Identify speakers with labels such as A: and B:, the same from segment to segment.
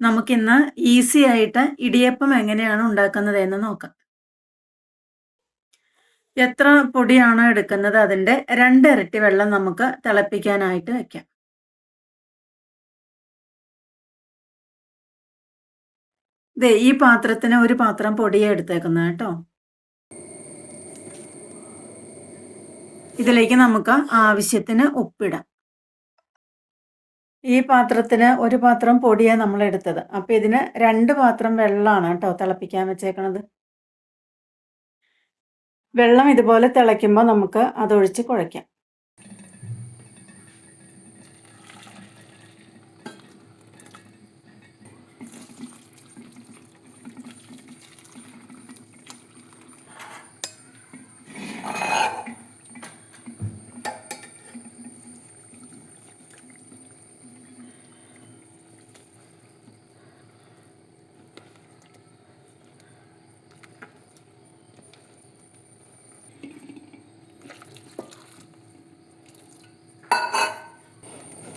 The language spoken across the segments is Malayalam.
A: നമുക്കിന്ന് ഈസി ആയിട്ട് ഇടിയപ്പം എങ്ങനെയാണ് ഉണ്ടാക്കുന്നത് എന്ന് നോക്കാം. എത്ര പൊടിയാണോ എടുക്കുന്നത് അതിന്റെ 2 ഇരട്ടി വെള്ളം നമുക്ക് തിളപ്പിക്കാനായിട്ട് വെക്കാം. ദേ ഈ പാത്രത്തിന് ഒരു പാത്രം പൊടിയെ എടുത്തേക്കുന്നത് കേട്ടോ. ഇതിലേക്ക് നമുക്ക് ആവശ്യത്തിന് ഉപ്പിടാം. ഈ പാത്രത്തിന് ഒരു പാത്രം പൊടിയാണ് നമ്മൾ എടുത്തത്. അപ്പോൾ ഇതിന് 2 പാത്രം വെള്ളമാണ് കേട്ടോ തിളപ്പിക്കാൻ വെച്ചേക്കണത്. വെള്ളം ഇതുപോലെ തിളയ്ക്കുമ്പോൾ നമുക്ക് അതൊഴിച്ച് കുഴയ്ക്കാം.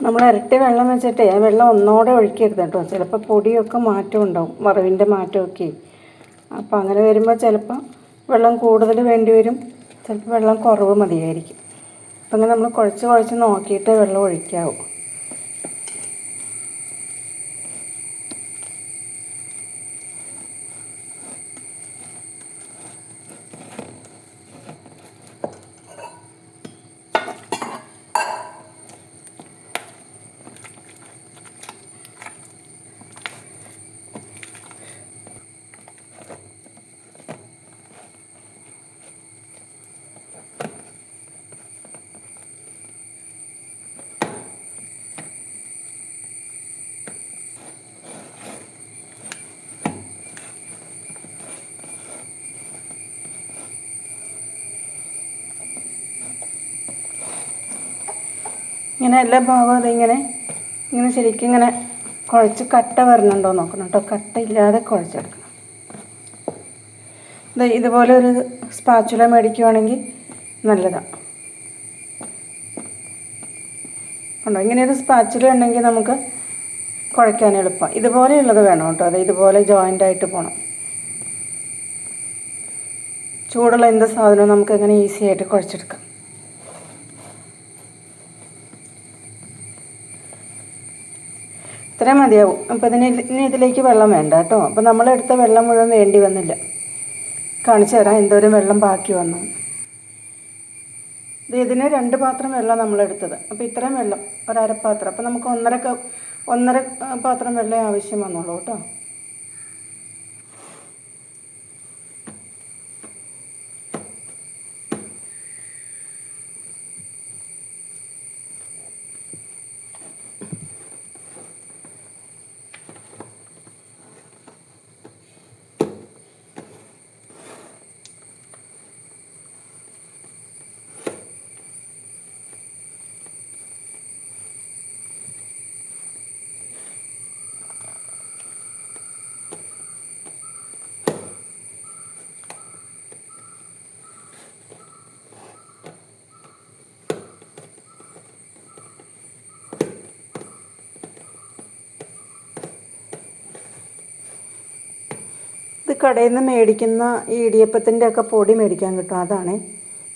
A: നമ്മൾ ഇരട്ടി വെള്ളം വെച്ചിട്ടേ ആ വെള്ളം ഒന്നോടെ ഒഴിക്കരുത് കേട്ടോ. ചിലപ്പോൾ പൊടിയൊക്കെ മാറ്റം ഉണ്ടാവും, വറവിൻ്റെ മാറ്റമൊക്കെ. അപ്പോൾ അങ്ങനെ വരുമ്പോൾ ചിലപ്പോൾ വെള്ളം കൂടുതൽ വേണ്ടി വരും, ചിലപ്പോൾ വെള്ളം കുറവ് മതിയായിരിക്കും. അപ്പം അങ്ങനെ നമ്മൾ കുഴച്ച് നോക്കിയിട്ട് വെള്ളം ഒഴിക്കാവും. ഇങ്ങനെ എല്ലാ ഭാഗവും അതിങ്ങനെ ശരിക്കും ഇങ്ങനെ കുഴച്ച് കട്ട വരണുണ്ടോ നോക്കണം കേട്ടോ. കട്ട ഇല്ലാതെ കുഴച്ചെടുക്കണം. ഇതുപോലെ ഒരു സ്പാച്ചുല മേടിക്കുവാണെങ്കിൽ നല്ലതാണ്. ഉണ്ടോ, ഇങ്ങനെയൊരു സ്പാച്ചുല ഉണ്ടെങ്കിൽ നമുക്ക് കുഴയ്ക്കാൻ എളുപ്പം. ഇതുപോലെയുള്ളത് വേണം കേട്ടോ. അത് ഇതുപോലെ ജോയിൻ്റായിട്ട് പോകണം. ചൂടുള്ള എന്ത് സാധനവും നമുക്ക് അങ്ങനെ ഈസി ആയിട്ട് കുഴച്ചെടുക്കാം. ഇത്രയും മതിയാവും. അപ്പോൾ ഇനി ഇതിലേക്ക് വെള്ളം വേണ്ട കേട്ടോ. അപ്പോൾ നമ്മളെടുത്ത വെള്ളം മുഴുവൻ വേണ്ടി വന്നില്ല. കാണിച്ചു തരാം എന്തോരം വെള്ളം ബാക്കി വന്നു. ഇതിന് 2 പാത്രം വെള്ളം നമ്മളെടുത്തത്. അപ്പോൾ ഇത്രയും വെള്ളം ഒരപ്പാത്രം. അപ്പോൾ നമുക്ക് ഒന്നര പാത്രം വെള്ളം ആവശ്യം വന്നുള്ളൂ കേട്ടോ. ഇത് കടയിൽ നിന്ന് മേടിക്കുന്ന ഈ ഇടിയപ്പത്തിൻ്റെ ഒക്കെ പൊടി മേടിക്കാൻ കിട്ടും. അതാണ്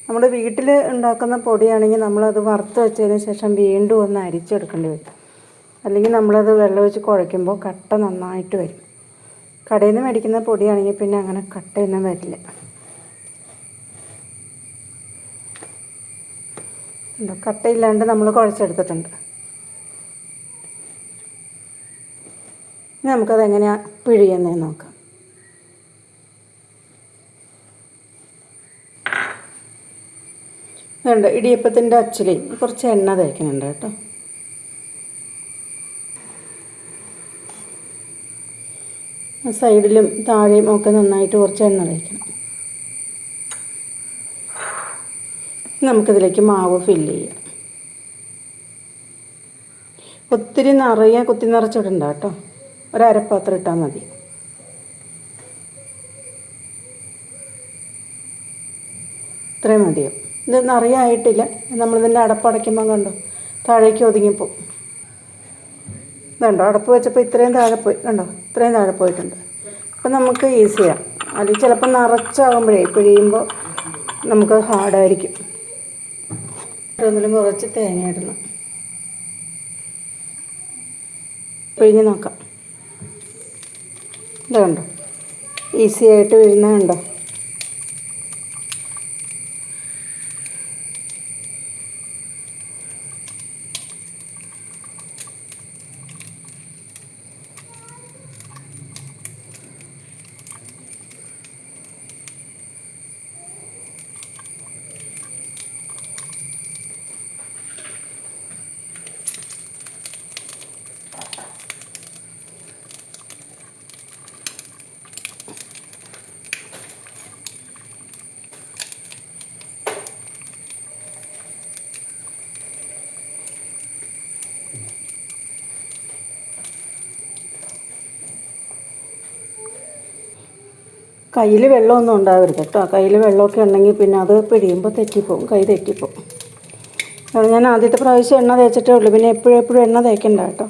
A: നമ്മൾ വീട്ടിൽ ഉണ്ടാക്കുന്ന പൊടിയാണെങ്കിൽ നമ്മളത് വറുത്ത് വെച്ചതിന് ശേഷം വീണ്ടും ഒന്ന് അരിച്ചെടുക്കേണ്ടി വരും. അല്ലെങ്കിൽ നമ്മളത് വെള്ളം ഒഴിച്ച് കുഴയ്ക്കുമ്പോൾ കട്ട നന്നായിട്ട് വരും. കടയിൽ നിന്ന് മേടിക്കുന്ന പൊടിയാണെങ്കിൽ പിന്നെ അങ്ങനെ കട്ടയൊന്നും വരില്ല. കട്ടയില്ലാണ്ട് നമ്മൾ കുഴച്ചെടുത്തിട്ടുണ്ട്. ഇനി നമുക്കതെങ്ങനെയാണ് പിഴിയുന്നതെന്ന് നോക്കാം. വേണ്ട ഇടിയപ്പത്തിൻ്റെ അച്ചിലേക്ക് കുറച്ച് എണ്ണ തേക്കുന്നുണ്ട് കേട്ടോ. സൈഡിലും താഴെയും ഒക്കെ നന്നായിട്ട് കുറച്ച് എണ്ണ തേക്കണം. നമുക്കിതിലേക്ക് മാവ് ഫില്ല് ചെയ്യാം. ഒത്തിരി നിറയെ കുത്തി നിറച്ചിടണ്ട കേട്ടോ. ഒരപ്പാത്രം ഇട്ടാൽ മതി. ഇത്രയും മതിയോ. ഇത് നിറയായിട്ടില്ല. നമ്മളിതിൻ്റെ അടപ്പടയ്ക്കുമ്പോൾ കണ്ടോ താഴേക്ക് ഒതുങ്ങിപ്പോവും. ഇതുണ്ടോ, അടപ്പ് വെച്ചപ്പോൾ ഇത്രയും താഴെ പോയി, കണ്ടോ, ഇത്രയും താഴെ പോയിട്ടുണ്ട്. അപ്പം നമുക്ക് ഈസിയാണ്. അല്ലെങ്കിൽ ചിലപ്പോൾ നിറച്ചാകുമ്പോഴേ പിഴിയുമ്പോൾ നമുക്ക് ഹാർഡായിരിക്കും. ഒന്നിലും കുറച്ച് തേങ്ങ ഇടണം. പിഴിഞ്ഞ് നോക്കാം. ഇത് കണ്ടോ, ഈസി ആയിട്ട് വീഴുന്നത് കണ്ടോ. കയ്യിൽ വെള്ളമൊന്നും ഉണ്ടാവരുത് കേട്ടോ. കയ്യിൽ വെള്ളമൊക്കെ ഉണ്ടെങ്കിൽ പിന്നെ അത് പിഴിയുമ്പോൾ തെറ്റിപ്പോവും, കൈ തെറ്റിപ്പോവും. ഞാൻ ആദ്യത്തെ പ്രാവശ്യം എണ്ണ തേച്ചിട്ടേ ഉള്ളൂ, പിന്നെ എപ്പോഴും എണ്ണ തേക്കണ്ട കേട്ടോ.